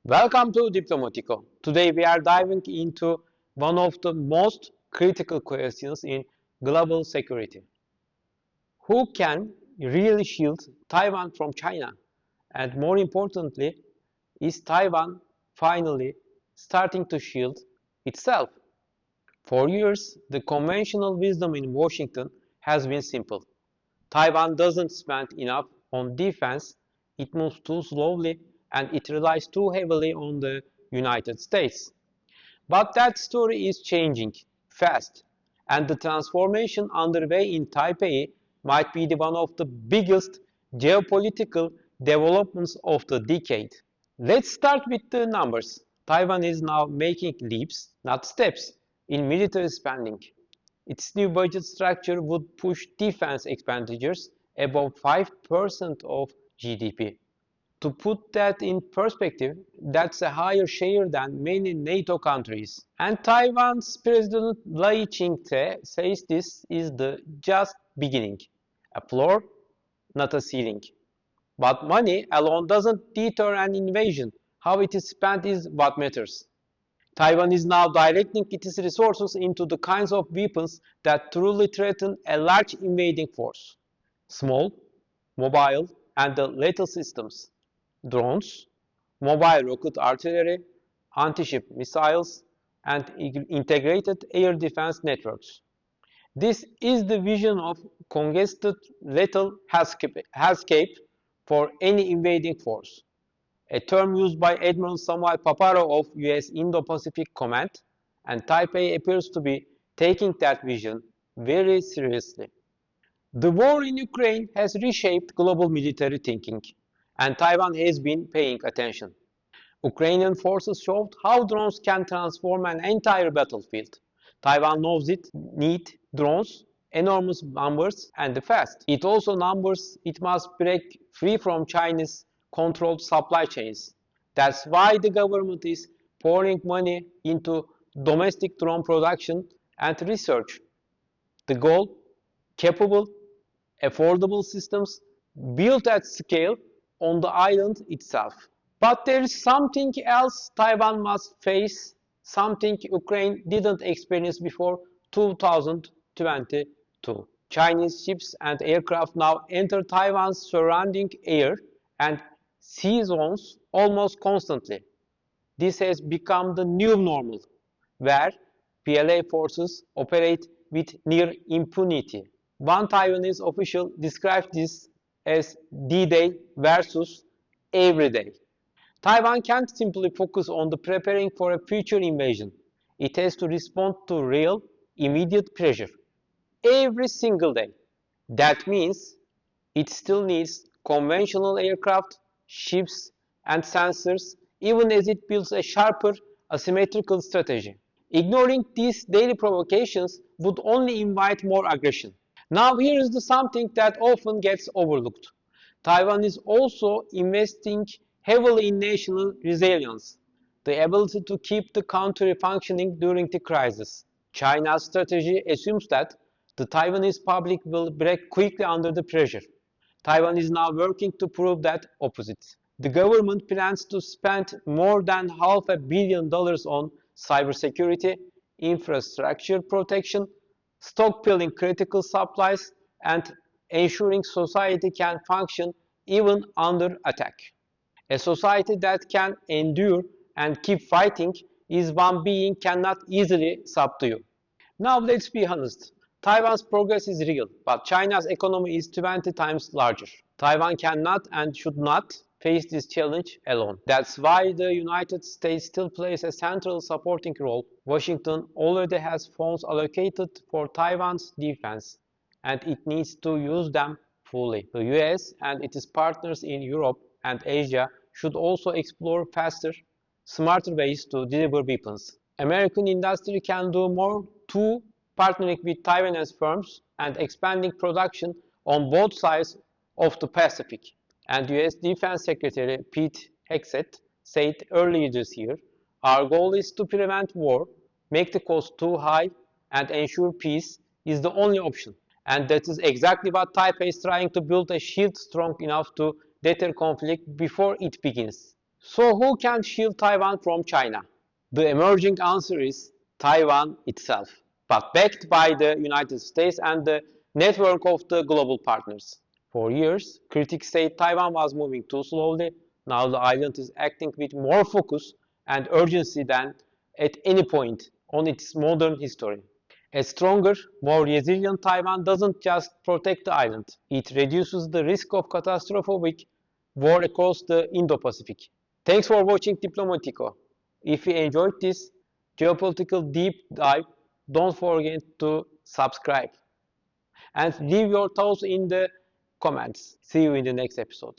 Welcome to Diplomatico. Today we are diving into one of the most critical questions in global security. Who can really shield Taiwan from China? And more importantly, is Taiwan finally starting to shield itself? For years, the conventional wisdom in Washington has been simple. Taiwan doesn't spend enough on defense, it moves too slowly, and it relies too heavily on the United States. But that story is changing fast, and the transformation underway in Taipei might be one of the biggest geopolitical developments of the decade. Let's start with the numbers. Taiwan is now making leaps, not steps, in military spending. Its new budget structure would push defense expenditures above 5% of GDP. To put that in perspective, that's a higher share than many NATO countries. And Taiwan's President Lai Ching-te says this is the just beginning, a floor, not a ceiling. But money alone doesn't deter an invasion. How it is spent is what matters. Taiwan is now directing its resources into the kinds of weapons that truly threaten a large invading force. Small, mobile, and the lethal systems. Drones, mobile rocket artillery, anti-ship missiles, and integrated air defense networks. This is the vision of congested lethal hellscape for any invading force, a term used by Admiral Samuel Paparo of US Indo-Pacific Command, and Taipei appears to be taking that vision very seriously. The war in Ukraine has reshaped global military thinking, and Taiwan has been paying attention. Ukrainian forces showed how drones can transform an entire battlefield. Taiwan knows it needs drones, enormous numbers, and fast. It also numbers it must break free from Chinese controlled supply chains. That's why the government is pouring money into domestic drone production and research. The goal? Capable, affordable systems built at scale on the island itself. But there is something else Taiwan must face, something Ukraine didn't experience before 2022. Chinese ships and aircraft now enter Taiwan's surrounding air and sea zones almost constantly. This has become the new normal, where PLA forces operate with near impunity. One Taiwanese official described this as D-Day versus everyday. Taiwan can't simply focus on the preparing for a future invasion. It has to respond to real, immediate pressure every single day. That means it still needs conventional aircraft, ships, and sensors, even as it builds a sharper, asymmetrical strategy. Ignoring these daily provocations would only invite more aggression. Now, here is something that often gets overlooked. Taiwan is also investing heavily in national resilience, the ability to keep the country functioning during the crisis. China's strategy assumes that the Taiwanese public will break quickly under the pressure. Taiwan is now working to prove that opposite. The government plans to spend more than $500 million on cybersecurity, infrastructure protection, stockpiling critical supplies, and ensuring society can function even under attack. A society that can endure and keep fighting is one being cannot easily subdue. Now let's be honest. Taiwan's progress is real, but China's economy is 20 times larger. Taiwan cannot and should not face this challenge alone. That's why the United States still plays a central supporting role. Washington already has funds allocated for Taiwan's defense, and it needs to use them fully. The US and its partners in Europe and Asia should also explore faster, smarter ways to deliver weapons. American industry can do more too, partnering with Taiwanese firms and expanding production on both sides of the Pacific. And US Defense Secretary Pete Hegseth said earlier this year, our goal is to prevent war, make the cost too high, and ensure peace is the only option. And that is exactly what Taipei is trying to build, a shield strong enough to deter conflict before it begins. So who can shield Taiwan from China? The emerging answer is Taiwan itself, but backed by the United States and the network of the global partners. For years, critics said Taiwan was moving too slowly. Now the island is acting with more focus and urgency than at any point on its modern history. A stronger, more resilient Taiwan doesn't just protect the island, it reduces the risk of catastrophic war across the Indo-Pacific. Thanks for watching Diplomatico. If you enjoyed this geopolitical deep dive, don't forget to subscribe and leave your thoughts in the comments. See you in the next episode.